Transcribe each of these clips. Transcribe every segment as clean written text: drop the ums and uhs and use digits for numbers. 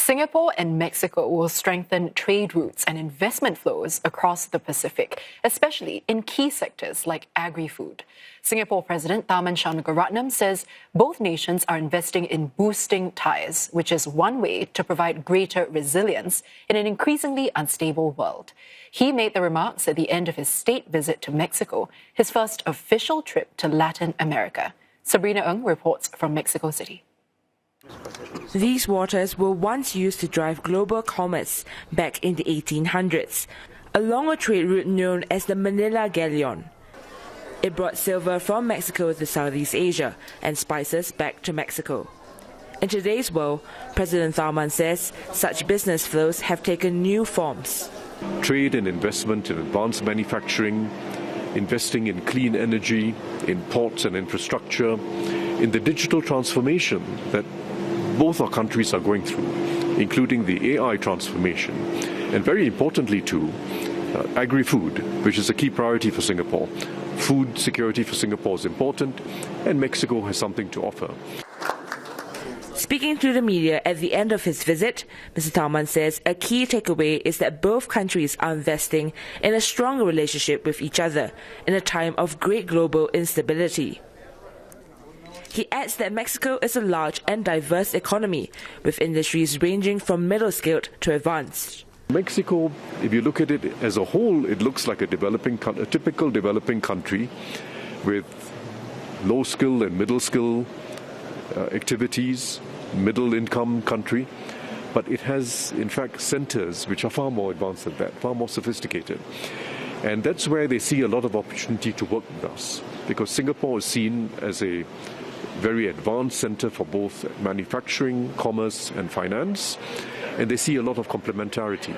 Singapore and Mexico will strengthen trade routes and investment flows across the Pacific, especially in key sectors like agri-food. Singapore President Tharman Shanmugaratnam says both nations are investing in boosting ties, which is one way to provide greater resilience in an increasingly unstable world. He made the remarks at the end of his state visit to Mexico, his first official trip to Latin America. Sabrina Ng reports from Mexico City. These waters were once used to drive global commerce back in the 1800s, along a trade route known as the Manila Galleon. It brought silver from Mexico to Southeast Asia and spices back to Mexico. In today's world, President Tharman says such business flows have taken new forms. Trade and investment in advanced manufacturing, investing in clean energy, in ports and infrastructure, in the digital transformation that both our countries are going through, including the AI transformation, and very importantly too, agri-food, which is a key priority for Singapore. Food security for Singapore is important, and Mexico has something to offer. Speaking to the media at the end of his visit, Mr. Tharman says a key takeaway is that both countries are investing in a stronger relationship with each other in a time of great global instability. He adds that Mexico is a large and diverse economy, with industries ranging from middle-skilled to advanced. Mexico, if you look at it as a whole, it looks like a typical developing country with low-skill and middle-skill activities, middle-income country. But it has, in fact, centers which are far more advanced than that, far more sophisticated. And that's where they see a lot of opportunity to work with us, because Singapore is seen as a very advanced center for both manufacturing, commerce and finance, and they see a lot of complementarity.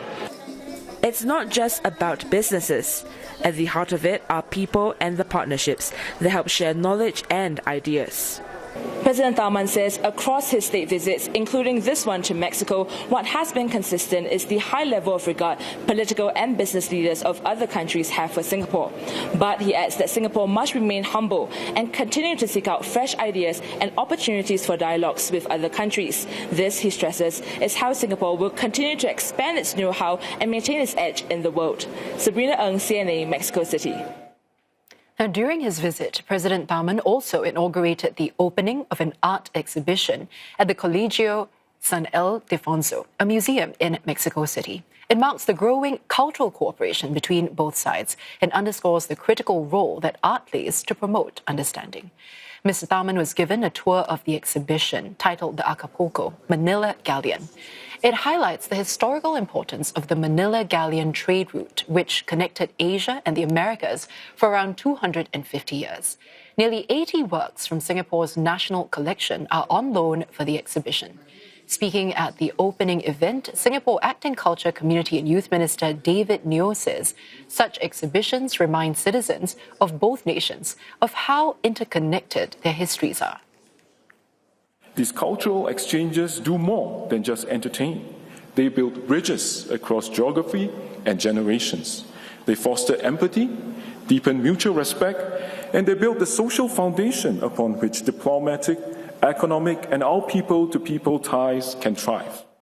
It's not just about businesses. At the heart of it are people and the partnerships that help share knowledge and ideas. President Tharman says across his state visits, including this one to Mexico, what has been consistent is the high level of regard political and business leaders of other countries have for Singapore. But he adds that Singapore must remain humble and continue to seek out fresh ideas and opportunities for dialogues with other countries. This, he stresses, is how Singapore will continue to expand its know-how and maintain its edge in the world. Sabrina Ng, CNA, Mexico City. Now, during his visit, President Tharman also inaugurated the opening of an art exhibition at the Colegio San Ildefonso, a museum in Mexico City. It marks the growing cultural cooperation between both sides and underscores the critical role that art plays to promote understanding. Mr. Tharman was given a tour of the exhibition titled the Acapulco Manila Galleon. It highlights the historical importance of the Manila Galleon trade route, which connected Asia and the Americas for around 250 years. Nearly 80 works from Singapore's national collection are on loan for the exhibition. Speaking at the opening event, Singapore Acting Culture, Community and Youth Minister David Neo says such exhibitions remind citizens of both nations of how interconnected their histories are. These cultural exchanges do more than just entertain. They build bridges across geography and generations. They foster empathy, deepen mutual respect, and they build the social foundation upon which diplomatic, economic, and all people-to-people ties can thrive.